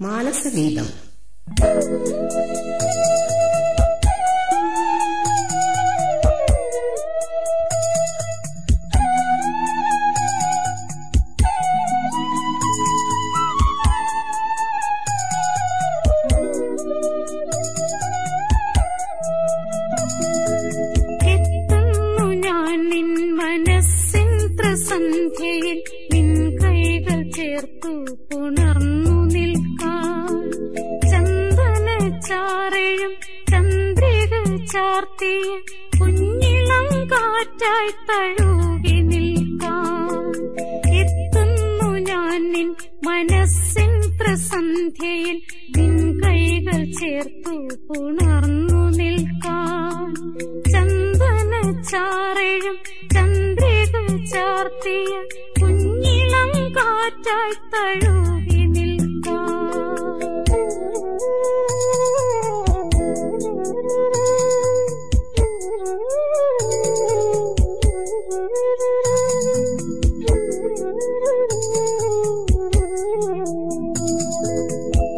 മാനസഗീതം. സന്ധ്യയിൽ നിൻ കൈകൾ ചേർത്തു പുണർന്നു നിൽക്കാൻ ചന്ദനച്ചാറയും ചന്ദ്രിക ചാർത്തിയ കുഞ്ഞിളം കാറ്റായി തഴുകി നിൽക്കാൻ എത്തുന്നു ഞാൻ നിൻ മനസ്സിൻ പ്രസന്ധ്യയിൽ നിൻ കൈകൾ ചേർത്തു പുണർന്നു നിൽക്കാൻ ചന്ദനച്ചാറയും ചന്ദ്രിക ചാർത്തിയ കുഞ്ഞിളം കാറ്റായി തഴുകി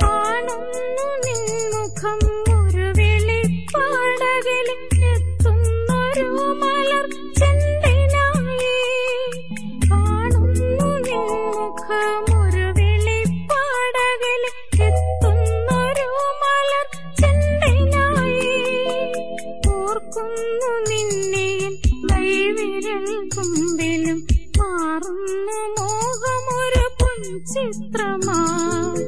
കാണുന്നു നിൻമുഖം ഒരു വെളിപ്പാടകലിൽ എത്തുന്നൊരു മലർ ചെണ്ടിനായി കാണുന്നു നിൻമുഖം ഒരു വെളിപ്പാടകലിൽ എത്തുന്നൊരു മലർ ചെണ്ടിനായി ഓർക്കുന്നു നിന്നെയും കൈവിരൽ തുമ്പിലും മാറുന്നു മോഹമൊരു പൊൻചിത്രമായി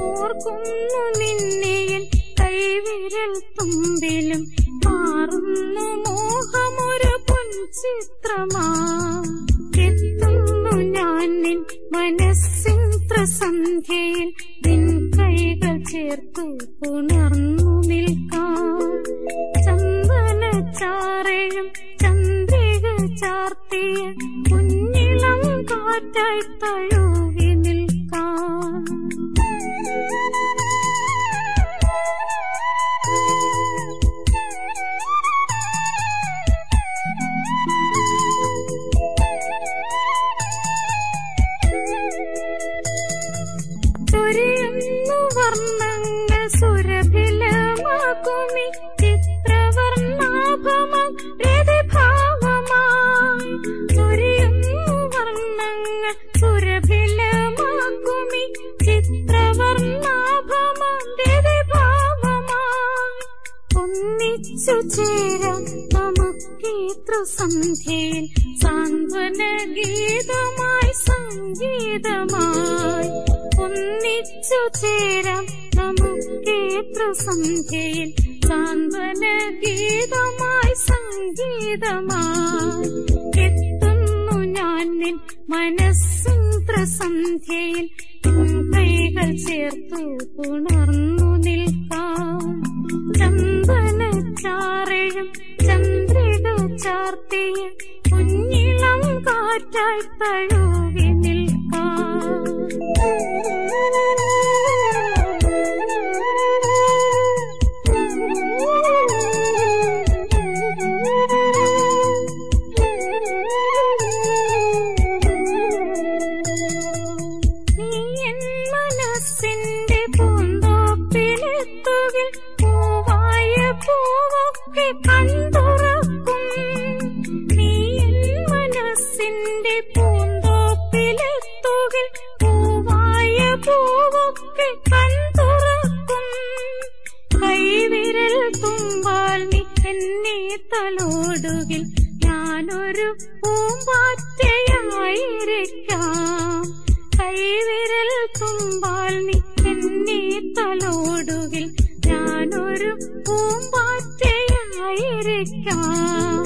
ഓർക്കുന്നു നിന്നെയും കൈവിരൽ തുമ്പിലും മാറുന്നു മോഹമൊരു പൊൻചിത്രമായി എത്തുന്നു ഞാൻ നിൻ മനസ്സിൻ പ്രസന്ധ്യയിൽ നിൻ കൈകൾ ചേർത്തു പുണർന്നു നിൽക്കാൻ ചന്ദനച്ചാറയും ചന്ദ്രിക ചാർത്തിയ കുഞ്ഞിളം കാറ്റായി തഴുകി നിൽക്കാൻ ചൊരിയുന്നു വർണ്ണങ്ങൾ സുരഭിലമാകുമി ചിത്രവർണ്ണാഭമാം രതിഭാവമായി ചൊരിയുന്നു വർണ്ണങ്ങൾ സുരഭിലമാകുമി ചിത്രവർണ്ണാഭമാം രതിഭാവമായി ഒന്നിച്ചു ചേരാം നമുക്കീത്ര സന്ധ്യയിൽ സാന്ത്വന ഗീതമായി സംഗീതമായി ഒന്നിച്ചു ചേരാം നമുക്കേത്ര സന്ധ്യയിൽ സാന്ത്വന ഗീതമായി സംഗീതമായി എത്തുന്നു ഞാൻ നിൻ മനസ്സിൻ പ്രസന്ധ്യയിൽ കൈകൾ ചേർത്തു പുണർന്നു നിൽക്കാൻ ചന്ദനച്ചാറയും ചന്ദ്രിക ചാർത്തിയ കുഞ്ഞിളം കാറ്റായി തഴുകി നിൽക്കാൻ മനസ്സിന്റെ പൂന്തോപ്പിലെത്തുകിൽ പൂവായ പൂവൊക്കെ കണ്ടുറക്കും നീ മനസ്സിന്റെ പൂന്തോപ്പിലെത്തുകിൽ പൂവായ പൂവൊക്കെ കണ്ടുറക്കും കൈവിരൽ തുമ്പാൽ നീ എന്നെ തലോടുകിൽ ഞാനൊരു പൂമ്പാറ്റയായിരിക്കാം കൈവിരൽ തുമ്പാൽ നീ എന്നെ തലോടുകിൽ ഞാനൊരു പൂമ്പാറ്റയായിരിക്കാം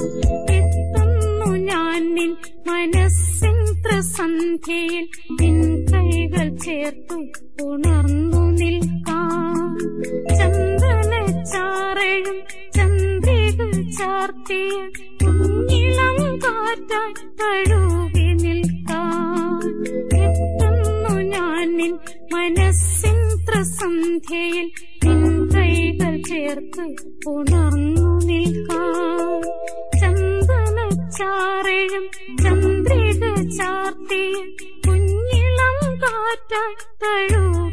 എത്തുന്നു ഞാൻ നിൻ മനസ്സിൻ പ്രസന്ധ്യയിൽ നിൻ കൈകൾ ചേർത്തു ഉണർന്നു നിൽക്കാൻ ചന്ദനച്ചാറയും ചന്ദ്രിക ചാർത്തിയ കുഞ്ഞിളം കാറ്റായി തഴുകി നിൽക്കാൻ എത്തുന്നു ഞാൻ നിൻ മനസ്സിൻ പ്രസന്ധ്യയിൽ നിൻ കൈകൾ ചേർത്ത് ഉണർന്നു നിൽക്കാൻ ചന്ദനച്ചാറയും ചന്ദ്രിക ചാർത്തിയ കുഞ്ഞിളം കാറ്റായി തഴുകി